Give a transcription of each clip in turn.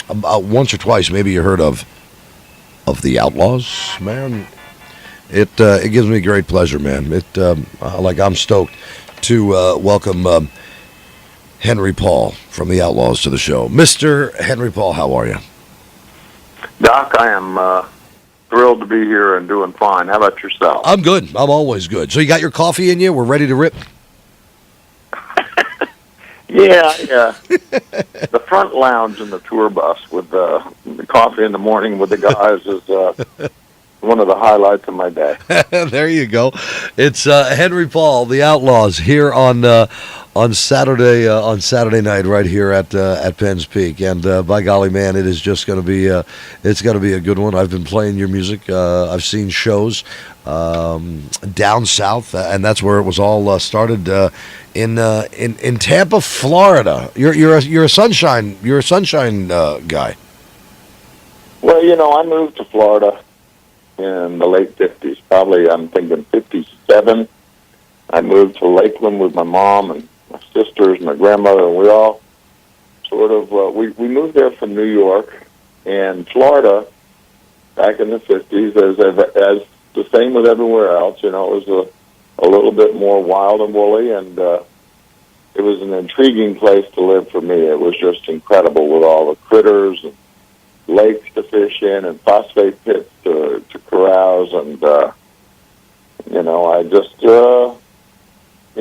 once or twice. Maybe you heard of the Outlaws, man. It gives me great pleasure, man. I'm stoked to welcome Henry Paul from the Outlaws to the show. Mr. Henry Paul, how are you? Doc, I am thrilled to be here and doing fine. How about yourself? I'm good. I'm always good. So you got your coffee in you? We're ready to rip? Yeah. The front lounge in the tour bus with the coffee in the morning with the guys is one of the highlights of my day. There you go. It's Henry Paul, the Outlaws, here on Saturday night, right here at Penn's Peak, and by golly, man, it is just going to be it's going to be a good one. I've been playing your music. I've seen shows down south, and that's where it was all started in Tampa, Florida. You're a sunshine guy. Well, I moved to Florida in the late 50s, probably I'm thinking 57. I moved to Lakeland with my mom and my sisters and my grandmother, and we all sort of, we moved there from New York, and Florida back in the 50s, as the same with everywhere else, it was a little bit more wild and woolly, and it was an intriguing place to live for me. It was just incredible with all the critters and lakes to fish in and phosphate pits to carouse, and I just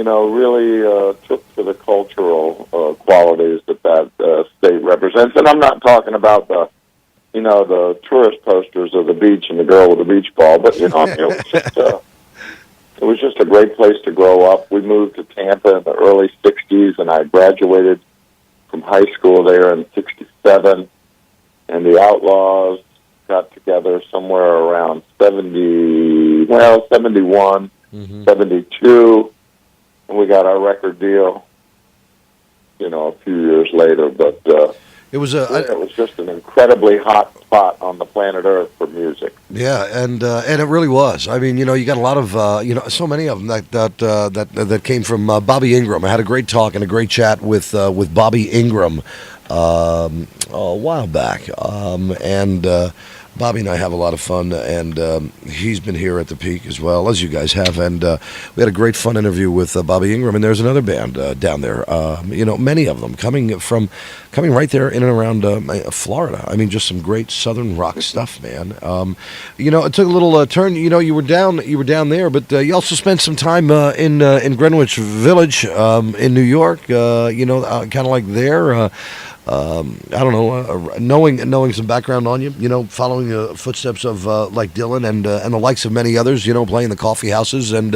really took to the cultural qualities that state represents. And I'm not talking about the tourist posters of the beach and the girl with the beach ball, but it was just a great place to grow up. We moved to Tampa in the early '60s, and I graduated from high school there in '67. And the Outlaws got together somewhere around 71, 72, and we got our record deal, a few years later. But it was just an incredibly hot spot on the planet Earth for music. Yeah, and it really was. I mean, you got a lot of so many of them that came from Bobby Ingram. I had a great talk and a great chat with Bobby Ingram a while back, and Bobby and I have a lot of fun, and he's been here at the Peak as well, as you guys have, and we had a great fun interview with Bobby Ingram, and there's another band down there, many of them coming right there in and around Florida. I mean, just some great southern rock stuff, man. It took a little turn. You were down there, but you also spent some time in Greenwich Village in New York. Kind of like there. I don't know, knowing some background on you, following the footsteps of like Dylan and the likes of many others, playing the coffee houses and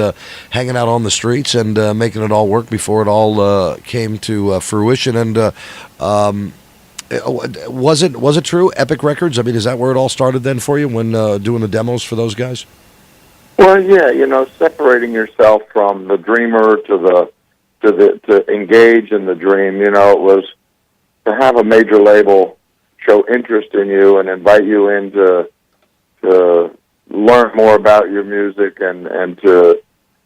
hanging out on the streets and making it all work before it all came to fruition. And was it true? Epic Records? I mean, is that where it all started then for you when doing the demos for those guys? Well, yeah, separating yourself from the dreamer to engage in the dream. It was to have a major label show interest in you and invite you in to learn more about your music and to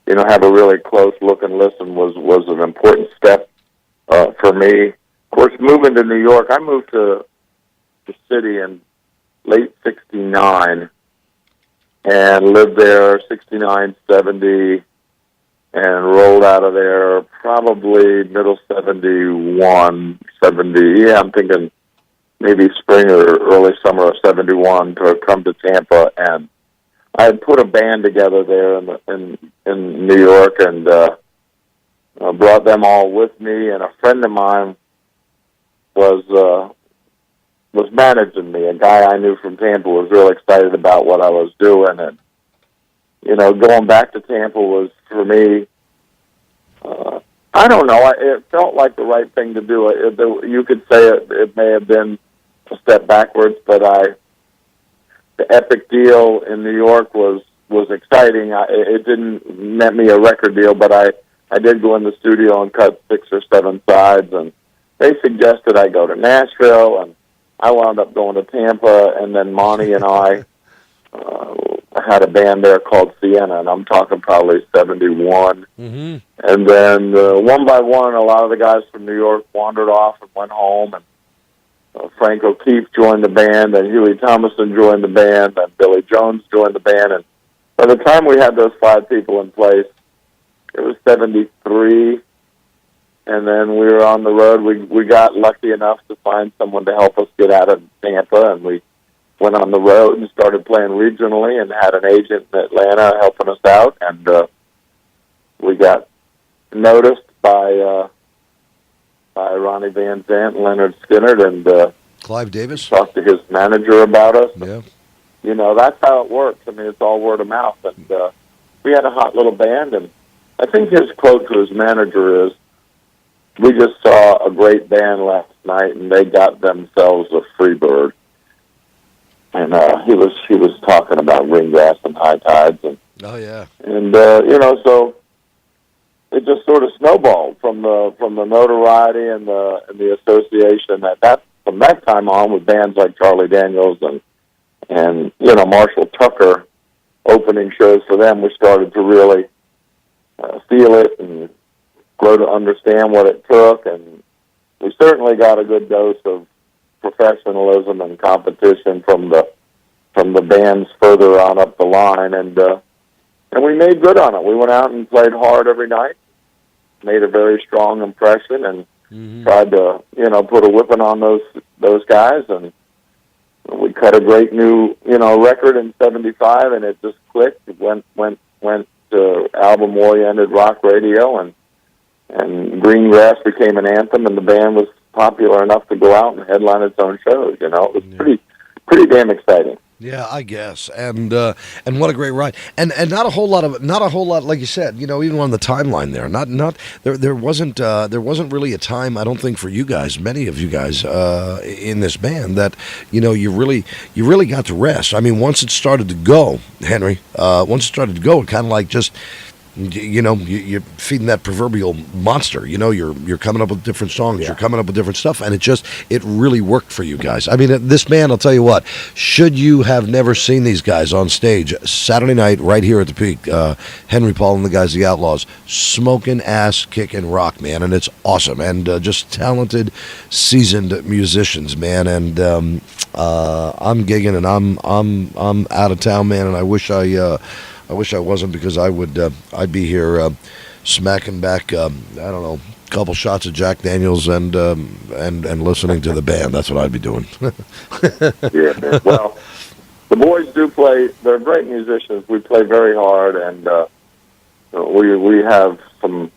have a really close look and listen was an important step for me. Of course, moving to New York, I moved to the city in late '69 and lived there '69, '70. And rolled out of there probably middle 71, 70. Yeah, I'm thinking maybe spring or early summer of '71 to come to Tampa. And I had put a band together there in New York, and brought them all with me. And a friend of mine was managing me. A guy I knew from Tampa was real excited about what I was doing, and going back to Tampa was, for me, I don't know, it felt like the right thing to do. You could say it may have been a step backwards, but the Epic deal in New York was exciting. It didn't net me a record deal, but I did go in the studio and cut 6 or 7 sides, and they suggested I go to Nashville, and I wound up going to Tampa, and then Monty and I had a band there called Sienna, and I'm talking probably 71. Mm-hmm. And then one by one, a lot of the guys from New York wandered off and went home, and Frank O'Keefe joined the band, and Huey Thomason joined the band, and Billy Jones joined the band. And by the time we had those 5 people in place, it was 73. And then we were on the road. We got lucky enough to find someone to help us get out of Tampa, and we went on the road and started playing regionally and had an agent in Atlanta helping us out. And we got noticed by Ronnie Van Zant and Leonard Skinner, and Clive Davis talked to his manager about us. Yeah. You know, that's how it works. I mean, it's all word of mouth. And we had a hot little band, and I think his quote to his manager is, "We just saw a great band last night, and they got themselves a free bird." And he was talking about Ringgrass and High Tides, and Oh yeah. and you know, so it just sort of snowballed from the notoriety and the association that from that time on with bands like Charlie Daniels and you know, Marshall Tucker opening shows for them. We started to really feel it and grow to understand what it took, and we certainly got a good dose of professionalism and competition from the bands further on up the line, and we made good on it. We went out and played hard every night, made a very strong impression, and tried to, you know, put a whipping on those guys, and we cut a great new, you know, record in '75, and it just clicked. It went to album-oriented rock radio, and Green Grass became an anthem, and the band was popular enough to go out and headline its own shows. You know, it was pretty damn exciting. Yeah, I guess, and what a great ride, and not a whole lot, like you said, you know, even on the timeline there, there wasn't really a time, I don't think, for you guys, many of you guys in this band, that, you know, you really got to rest. I mean, once it started to go, Henry, it kind of like just, you know, you're feeding that proverbial monster. You know, you're coming up with different songs, you're coming up with different stuff, and it really worked for you guys. I mean, this band, I'll tell you what, should you have never seen these guys on stage Saturday night right here at the Peak, Henry Paul and the guys, the Outlaws, smoking ass, kicking rock, man, and it's awesome, and just talented, seasoned musicians, man, and I'm gigging, and I'm out of town, man, and I wish I wasn't, because I'd be here smacking back, I don't know, a couple shots of Jack Daniels and listening to the band. That's what I'd be doing. Yeah, man. Well, the boys do play. They're great musicians. We play very hard, and we have some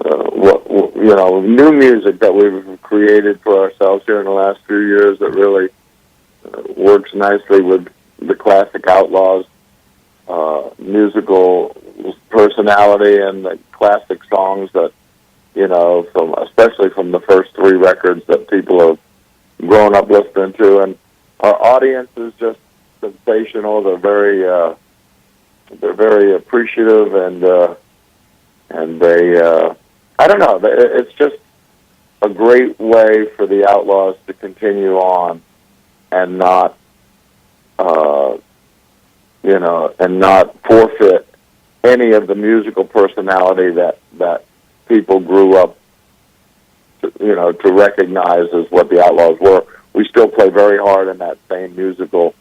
you know, new music that we've created for ourselves here in the last few years that really works nicely with the classic Outlaws musical personality and the classic songs that, you know, especially from the first 3 records that people have grown up listening to, and our audience is just sensational. They're very appreciative, and they I don't know, it's just a great way for the Outlaws to continue on and not you know, and not forfeit any of the musical personality that people grew up to, you know, to recognize as what the Outlaws were. We still play very hard in that same musical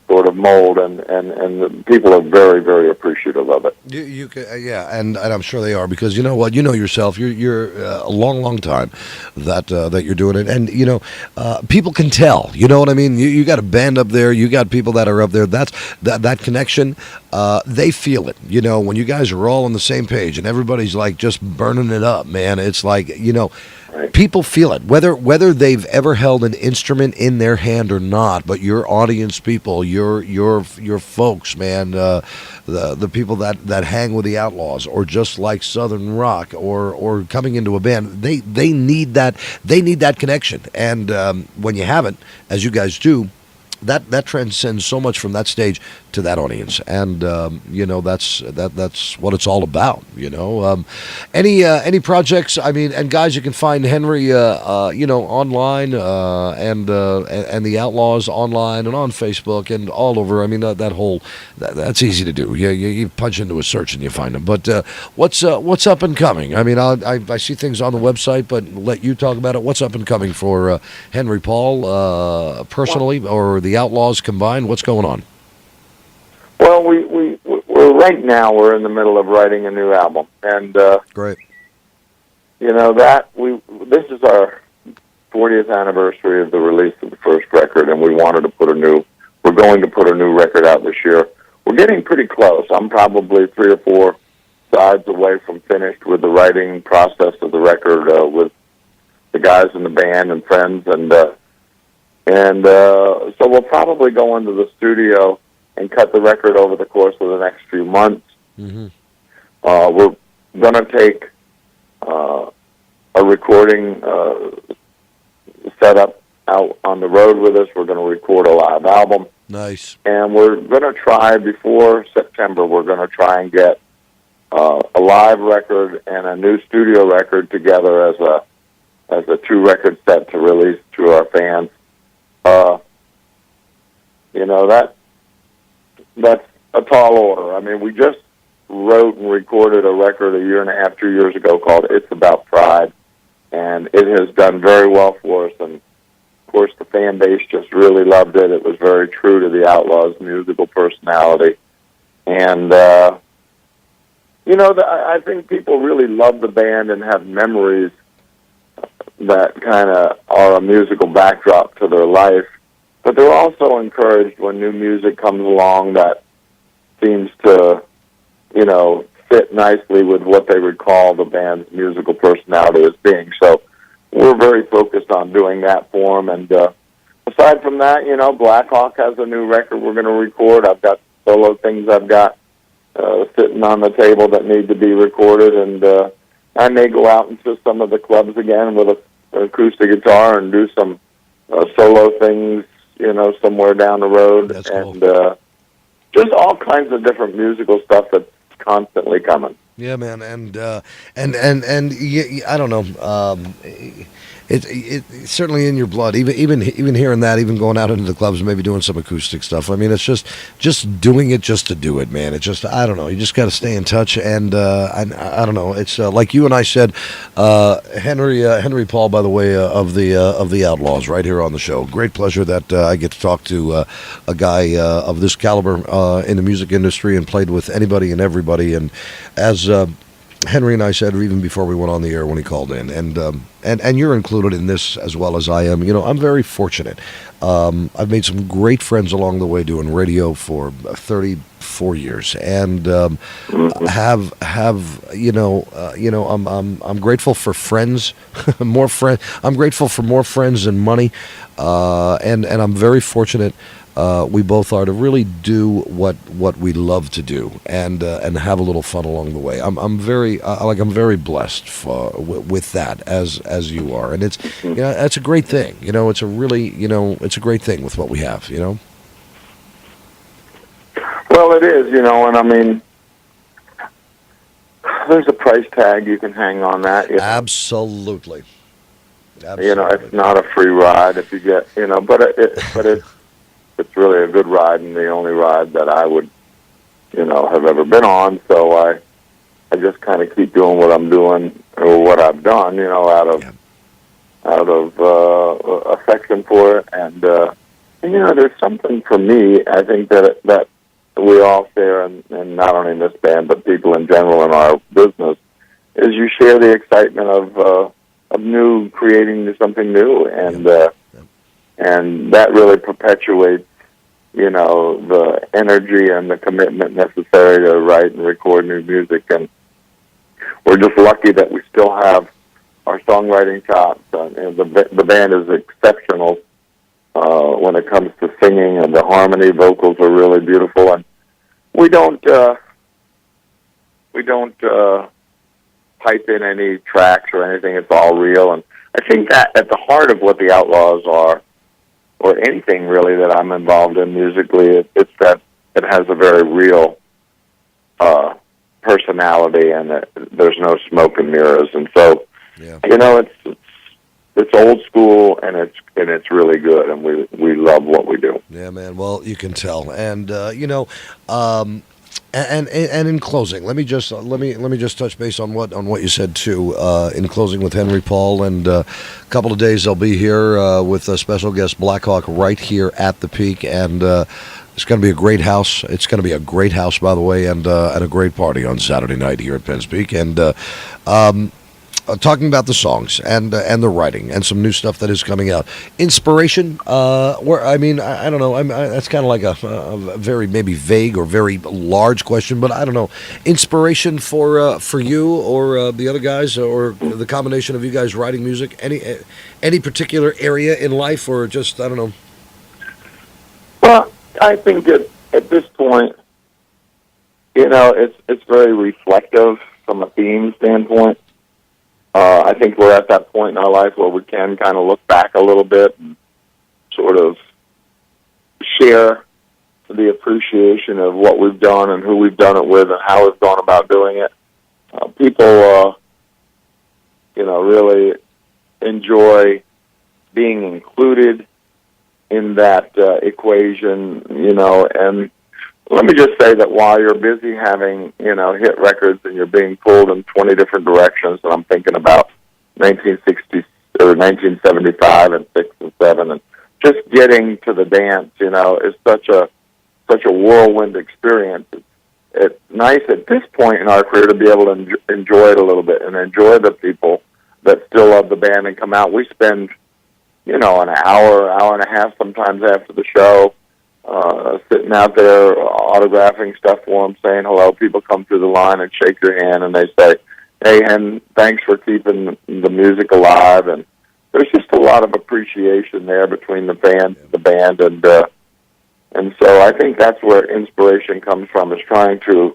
sort of mold, and the people are very, very appreciative of it. You can, yeah, and I'm sure they are, because you know what, you know yourself, you're a long time that you're doing it, and you know, people can tell, you know what I mean. You got a band up there, you got people that are up there. That connection, they feel it. You know, when you guys are all on the same page and everybody's like just burning it up, man. It's like, you know. People feel it, whether they've ever held an instrument in their hand or not. But your audience people, your folks, man, the people that hang with the Outlaws, or just like Southern rock, or coming into a band, they need that connection. And when you have it, as you guys do, that transcends so much from that stage to that audience, and that's what it's all about. Any projects? I mean, and guys, you can find Henry, online, and the Outlaws online and on Facebook and all over. I mean, that's easy to do. You punch into a search and you find them. But what's up and coming? I mean, I see things on the website, but let you talk about it. What's up and coming for Henry Paul personally, or the Outlaws combined? What's going on? Well, we're right now. We're in the middle of writing a new album, and Great. This is our 40th anniversary of the release of the first record, and we wanted to we're going to put a new record out this year. We're getting pretty close. I'm probably 3 or 4 sides away from finished with the writing process of the record, with the guys in the band and friends, and so we'll probably go into the studio and cut the record over the course of the next few months. Mm-hmm. We're going to take a recording setup out on the road with us. We're going to record a live album. Nice. And we're going to try, before September, we're going to try and get a live record and a new studio record together as a 2-record set to release to our fans. That's a tall order. I mean, we just wrote and recorded a record a year and a half, 2 years ago called It's About Pride, and it has done very well for us, and of course the fan base just really loved it. It was very true to the Outlaws' musical personality, and I think people really love the band and have memories that kind of are a musical backdrop to their life. But they're also encouraged when new music comes along that seems to, fit nicely with what they recall the band's musical personality as being. So we're very focused on doing that for them. And aside from that, Blackhawk has a new record we're going to record. I've got solo things I've got sitting on the table that need to be recorded. And I may go out into some of the clubs again with an acoustic guitar and do some solo things, somewhere down the road. That's cool. And just all kinds of different musical stuff that's constantly coming. Yeah, man, and I don't know. It's certainly in your blood. Even hearing that, even going out into the clubs, maybe doing some acoustic stuff. I mean, it's just doing it just to do it, man. It's just, I don't know. You just got to stay in touch, and I don't know. It's like you and I said, Henry Paul, by the way, of the Outlaws, right here on the show. Great pleasure that I get to talk to a guy of this caliber in the music industry, and played with anybody and everybody. And as Henry and I said even before we went on the air when he called in, and you're included in this as well as I am. I'm very fortunate. I've made some great friends along the way doing radio for 34 years, and I'm grateful for friends, more friends. I'm grateful for more friends than money, and I'm very fortunate. We both are to really do what we love to do, and have a little fun along the way. I'm very blessed with that as you are, and it's that's a great thing. It's a really it's a great thing with what we have. Well, it is, and I mean, there's a price tag you can hang on that. Absolutely. It's not a free ride if you get, but it's really a good ride, and the only ride that I would, have ever been on. So I just kind of keep doing what I'm doing or what I've done, out of affection for it, and there's something for me. I think that we all share, and not only in this band but people in general in our business, is you share the excitement of creating something new, and that really perpetuates, the energy and the commitment necessary to write and record new music. And we're just lucky that we still have our songwriting chops. And the band is exceptional when it comes to singing, and the harmony vocals are really beautiful. And we don't pipe in any tracks or anything. It's all real. And I think that at the heart of what the Outlaws are or anything really that I'm involved in musically. It's that it has a very real personality, and there's no smoke and mirrors. And so, Yeah. it's old school, and it's really good, and we love what we do. Yeah, man. Well, you can tell, and and in closing, let me just touch base on what you said too. In closing with Henry Paul, and a couple of days I'll be here with a special guest Blackhawk right here at the Peak, and it's going to be a great house. It's going to be a great house, by the way, and a great party on Saturday night here at Penn's Peak, and talking about the songs and the writing and some new stuff that is coming out. Inspiration, I don't know. That's kind of like a very maybe vague or very large question, but I don't know. Inspiration for you or the other guys, or the combination of you guys writing music. Any particular area in life, or just I don't know. Well, I think that at this point, it's very reflective from a theme standpoint. I think we're at that point in our life where we can kind of look back a little bit and sort of share the appreciation of what we've done and who we've done it with and how we've gone about doing it. People, really enjoy being included in that equation, and let me just say that while you're busy having, hit records and you're being pulled in 20 different directions, and I'm thinking about 1960 or 1975 and 6 and 7, and just getting to the dance, is such a whirlwind experience. It's nice at this point in our career to be able to enjoy it a little bit and enjoy the people that still love the band and come out. We spend, an hour and a half sometimes after the show, sitting out there autographing stuff for them, saying hello. People come through the line and shake your hand, and they say, "Hey, Hen, thanks for keeping the music alive." And there's just a lot of appreciation there between the fans and the band, and so I think that's where inspiration comes from, is trying to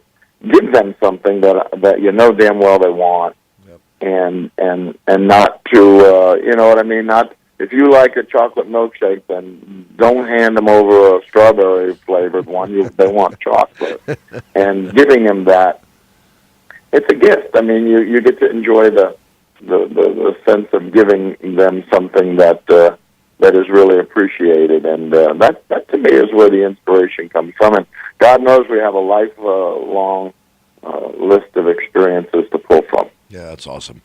give them something that damn well they want, and not to not. If you like a chocolate milkshake, then don't hand them over a strawberry flavored one. They want chocolate, and giving them that, it's a gift. I mean, you get to enjoy the sense of giving them something that is really appreciated, and that to me is where the inspiration comes from. And God knows we have a lifelong list of experiences to pull from. Yeah, that's awesome.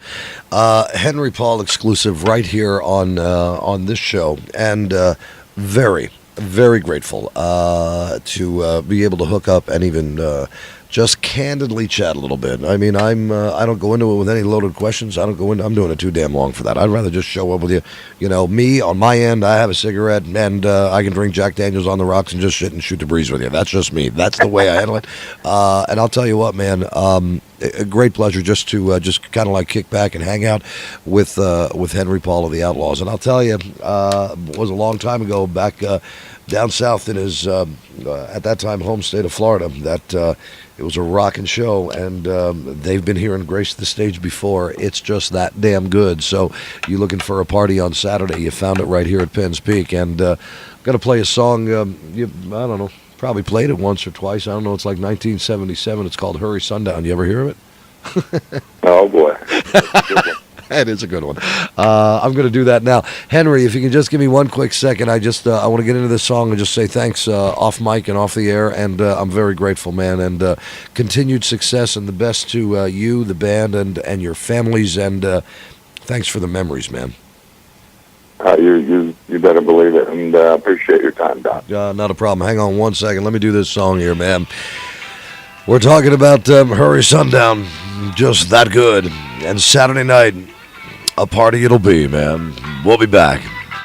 Henry Paul exclusive right here on this show, and very, very grateful to be able to hook up and even just candidly chat a little bit. I mean, I don't go into it with any loaded questions. I'm doing it too damn long for that. I'd rather just show up with you. Me on my end, I have a cigarette and I can drink Jack Daniels on the rocks and just shoot the breeze with you. That's just me. That's the way I handle it. And I'll tell you what, man. A great pleasure just to just kind of like kick back and hang out with Henry Paul of the Outlaws. And I'll tell you, it was a long time ago back down south in his at that time home state of Florida that it was a rockin' show, and they've been here and graced the stage before. It's just that damn good. So you're looking for a party on Saturday, you found it right here at Penn's Peak. And I'm going to play a song, I don't know, probably played it once or twice. I don't know, it's like 1977. It's called Hurry Sundown. You ever hear of it? Oh, boy. That is a good one. I'm going to do that now. Henry, if you can just give me one quick second, I want to get into this song and just say thanks off mic and off the air, and I'm very grateful, man, and continued success and the best to you, the band, and your families, and thanks for the memories, man. You better believe it, and appreciate your time, Doc. Not a problem. Hang on one second. Let me do this song here, man. We're talking about Hurry Sundown, just that good, and Saturday night, a party it'll be, man. We'll be back.